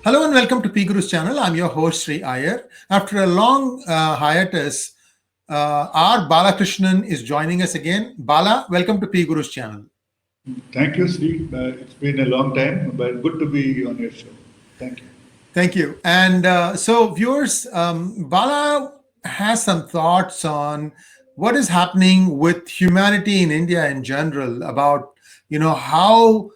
Hello and welcome to PGurus channel. I'm your host Sri Iyer. After a long hiatus, our Balakrishnan is joining us again. Bala, welcome to PGurus channel. Thank you, Sri. It's been a long time, but good to be on your show. Thank you. Thank you. And so, viewers, Bala has some thoughts on what is happening with humanity in India in general, about how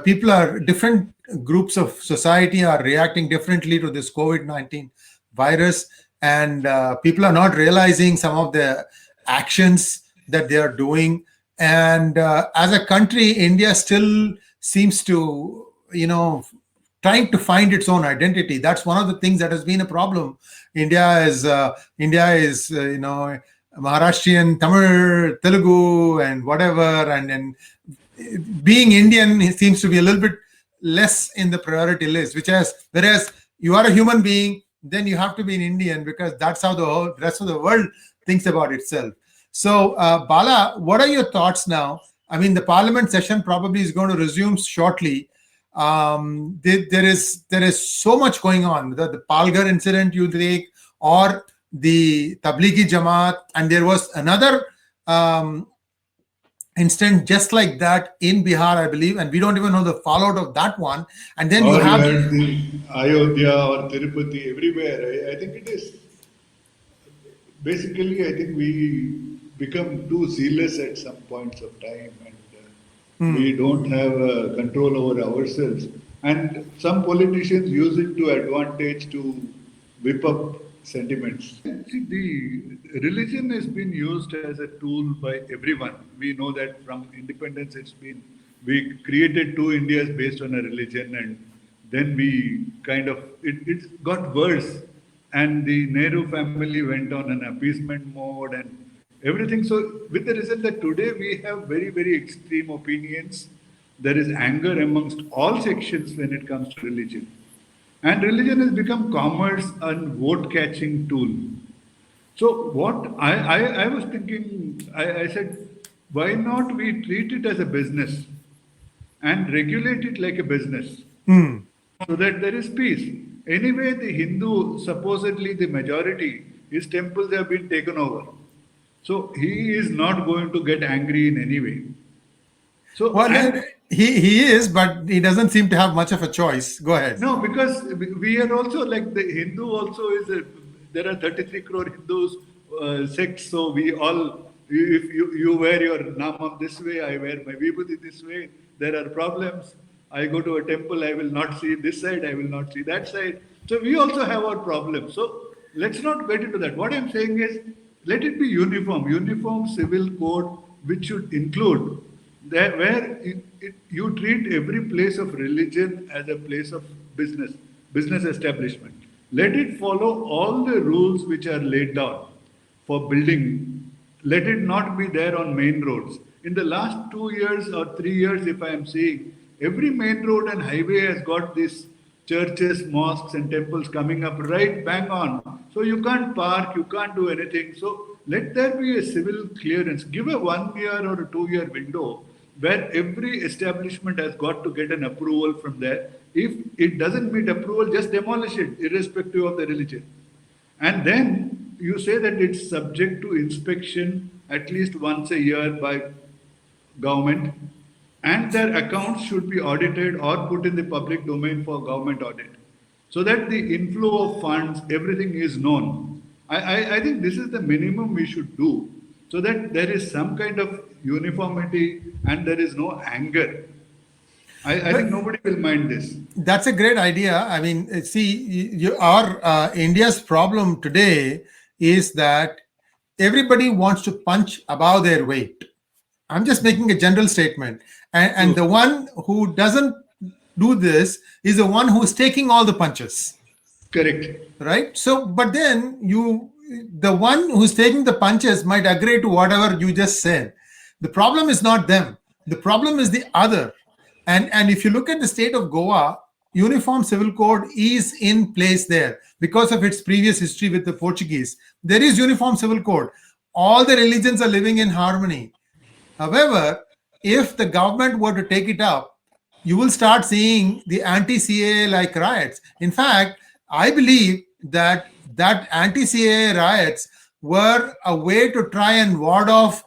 people are different groups of society are reacting differently to this COVID-19 virus, and people are not realizing some of the actions that they are doing. And as a country, India still seems to, trying to find its own identity. That's one of the things that has been a problem. India is Maharashtrian, Tamil, Telugu, and whatever, and being Indian seems to be a little bit less in the priority list. Whereas you are a human being, then you have to be an Indian, because that's how the whole rest of the world thinks about itself. So, Bala, what are your thoughts now? I mean, the Parliament session probably is going to resume shortly. There is so much going on. The Palghar incident, you take, or the Tablighi Jamaat, and there was another incident just like that in Bihar, I believe, and we don't even know the fallout of that one. And then you have the Ayodhya or Tirupati, everywhere. I think it is. Basically, I think we become too zealous at some points of time, and we don't have control over ourselves. And some politicians use it to advantage to whip up sentiments. See, the religion has been used as a tool by everyone. We know that from independence, we created two Indias based on a religion, and then we it got worse. And the Nehru family went on an appeasement mode and everything. So with the result that today we have very, very extreme opinions. There is anger amongst all sections when it comes to religion. And religion has become commerce and vote-catching tool. So what I was thinking, I said, why not we treat it as a business and regulate it like a business so that there is peace. Anyway, the Hindu, supposedly the majority, his temples have been taken over. So he is not going to get angry in any way. So he is, but he doesn't seem to have much of a choice. Go ahead. No, because we are also like the Hindu also there are 33 crore Hindus sects. So we all, if you wear your namam this way, I wear my vibhuti this way, there are problems. I go to a temple, I will not see this side, I will not see that side. So we also have our problems. So let's not get into that. What I'm saying is, let it be uniform civil code, which should include that where you treat every place of religion as a place of business establishment. Let it follow all the rules which are laid down for building. Let it not be there on main roads. In the last 2 years or 3 years, if I am seeing, every main road and highway has got these churches, mosques and temples coming up right bang on. So you can't park, you can't do anything. So let there be a civil clearance. Give a 1 year or a 2 year window where every establishment has got to get an approval from there. If it doesn't meet approval, just demolish it, irrespective of the religion. And then you say that it's subject to inspection at least once a year by government, and their accounts should be audited or put in the public domain for government audit, so that the inflow of funds, everything is known. I think this is the minimum we should do, so that there is some kind of uniformity and there is no anger. I think nobody will mind this. That's a great idea. I mean, see, our India's problem today is that everybody wants to punch above their weight. I'm just making a general statement. And the one who doesn't do this is the one who's taking all the punches. Correct. Right? So, but then the one who's taking the punches might agree to whatever you just said. The problem is not them. The problem is the other. And if you look at the state of Goa, Uniform Civil Code is in place there because of its previous history with the Portuguese. There is Uniform Civil Code. all the religions are living in harmony. However, if the government were to take it up, you will start seeing the anti-CAA like riots. In fact, I believe that anti-CAA riots were a way to try and ward off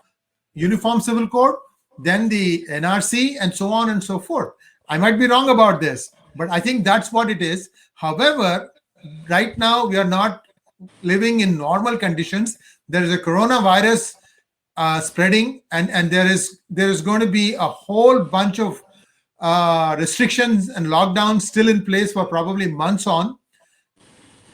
Uniform Civil Code, then the NRC, and so on and so forth. I might be wrong about this, but I think that's what it is. However, right now we are not living in normal conditions. There is a coronavirus spreading, and there is going to be a whole bunch of restrictions and lockdowns still in place for probably months on.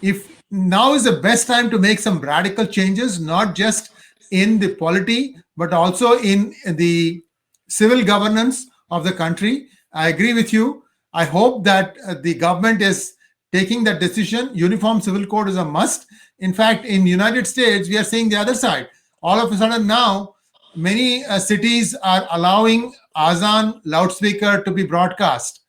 If now is the best time to make some radical changes, not just in the polity, but also in the civil governance of the country. I agree with you. I hope that the government is taking that decision. Uniform Civil Code is a must. In fact, in United States, we are seeing the other side. All of a sudden now, many cities are allowing Azan loudspeaker to be broadcast,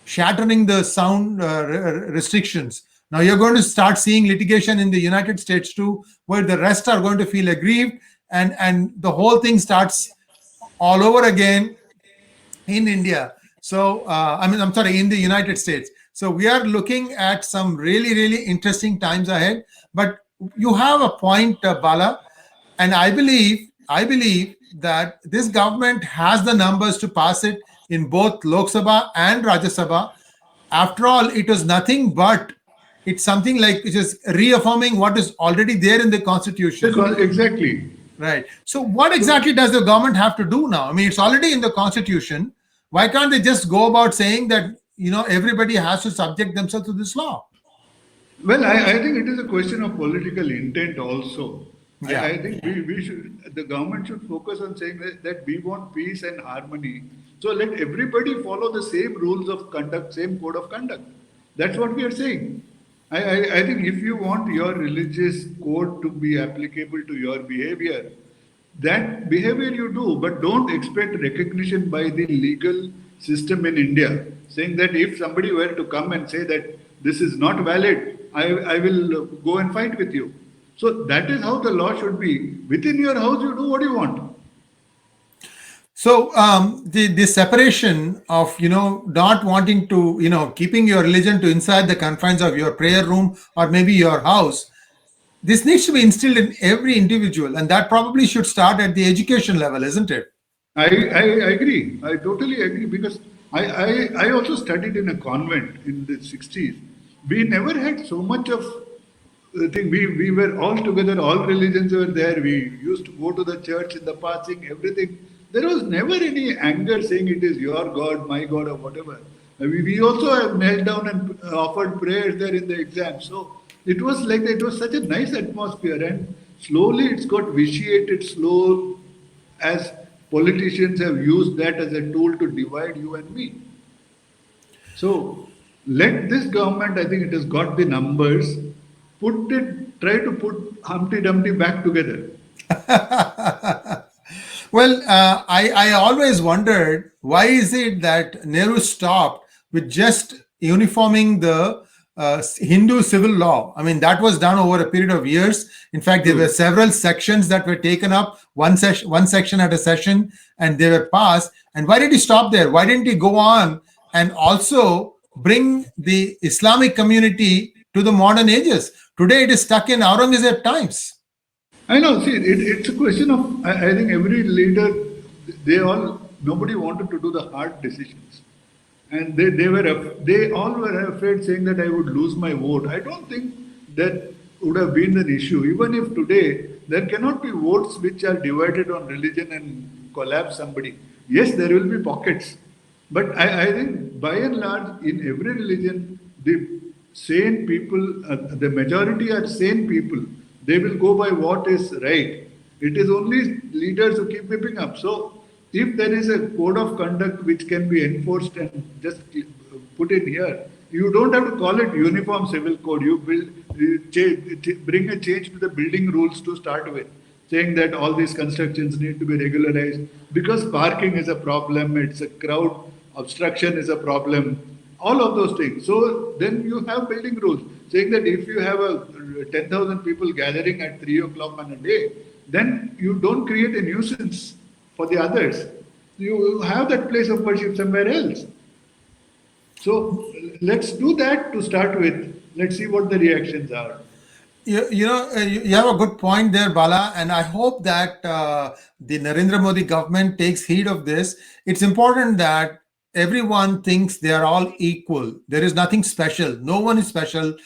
shattering the sound restrictions. Now you're going to start seeing litigation in the United States too, where the rest are going to feel aggrieved, and the whole thing starts all over again in India. So I'm sorry, in the United States. So we are looking at some really, really interesting times ahead. But you have a point, Bala, and I believe that this government has the numbers to pass it in both Lok Sabha and Rajya Sabha. After all, it was nothing but it's something like it is reaffirming what is already there in the constitution. Exactly. Right. So what exactly does the government have to do now? I mean, it's already in the constitution. Why can't they just go about saying that, everybody has to subject themselves to this law? Well, I think it is a question of political intent also. Yeah. I think the government should focus on saying that we want peace and harmony. So let everybody follow the same rules of conduct, same code of conduct. That's what we are saying. I think if you want your religious code to be applicable to your behavior, that behavior you do, but don't expect recognition by the legal system in India, saying that if somebody were to come and say that this is not valid, I will go and fight with you. So that is how the law should be. Within your house, you do what you want. So the separation of not wanting to keeping your religion to inside the confines of your prayer room or maybe your house, this needs to be instilled in every individual, and that probably should start at the education level, isn't it? I agree. I totally agree because I also studied in a convent in the 60s. We never had so much of thing. We were all together, all religions were there. We used to go to the church in the passing, everything. There was never any anger saying it is your God, my God, or whatever. We also have knelt down and offered prayers there in the exam. So it was like it was such a nice atmosphere, and slowly it's got vitiated slow as politicians have used that as a tool to divide you and me. So let this government, I think it has got the numbers, try to put Humpty Dumpty back together. Well, I always wondered why is it that Nehru stopped with just uniforming the Hindu civil law. I mean, that was done over a period of years. In fact, there were several sections that were taken up, one section at a session, and they were passed. And why did he stop there? Why didn't he go on and also bring the Islamic community to the modern ages? Today, it is stuck in Aurangzeb times. I know. See, it's a question of. I think every leader, nobody wanted to do the hard decisions, and they all were afraid, saying that I would lose my vote. I don't think that would have been an issue. Even if today there cannot be votes which are divided on religion and collapse somebody. Yes, there will be pockets, but I think by and large in every religion the sane people, the majority are sane people. They will go by what is right. It is only leaders who keep whipping up. So, if there is a code of conduct which can be enforced and just put in here, you don't have to call it uniform civil code. Bring a change to the building rules to start with, saying that all these constructions need to be regularized because parking is a problem, it's a crowd obstruction is a problem, all of those things. So then you have building rules saying that if you have a 10,000 people gathering at 3 o'clock on a day, then you don't create a nuisance for the others. You have that place of worship somewhere else. So let's do that to start with. Let's see what the reactions are. You have a good point there, Bala, and I hope that the Narendra Modi government takes heed of this. It's important that everyone thinks they are all equal. There is nothing special. No one is special.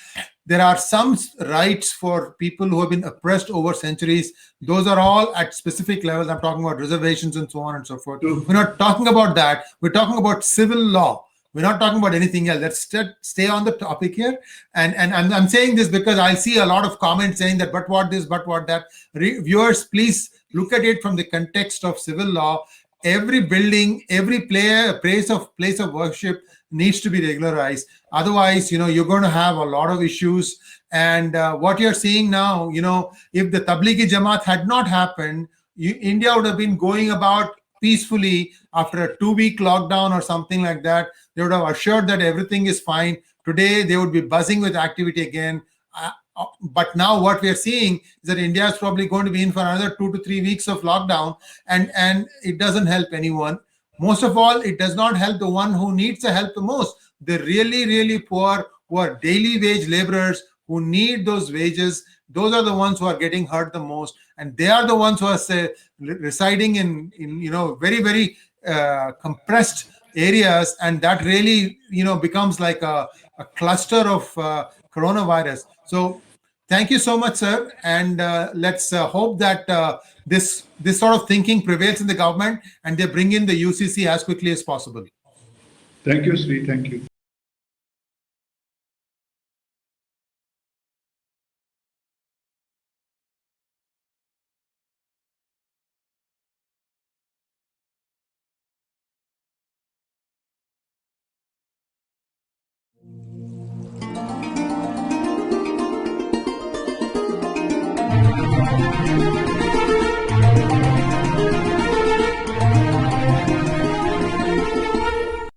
There are some rights for people who have been oppressed over centuries. Those are all at specific levels. I'm talking about reservations and so on and so forth. True. We're not talking about that. We're talking about civil law. We're not talking about anything else. Let's stay on the topic here. And I'm saying this because I see a lot of comments saying that, but what this, but what that. Viewers, please look at it from the context of civil law. Every building, every place of worship needs to be regularized. Otherwise, you're going to have a lot of issues. And what you're seeing now, if the Tablighi Jamaat had not happened, India would have been going about peacefully after a 2-week lockdown or something like that. They would have assured that everything is fine. Today, they would be buzzing with activity again. But now what we are seeing is that India is probably going to be in for another 2 to 3 weeks of lockdown, and it doesn't help anyone. Most of all, it does not help the one who needs the help the most. The really, really poor, who are daily wage laborers, who need those wages. Those are the ones who are getting hurt the most, and they are the ones who are residing in very, very compressed areas, and that really becomes like a cluster of coronavirus. So thank you so much, sir, and let's hope that this sort of thinking prevails in the government and they bring in the UCC as quickly as possible. Thank you, Sri. Thank you.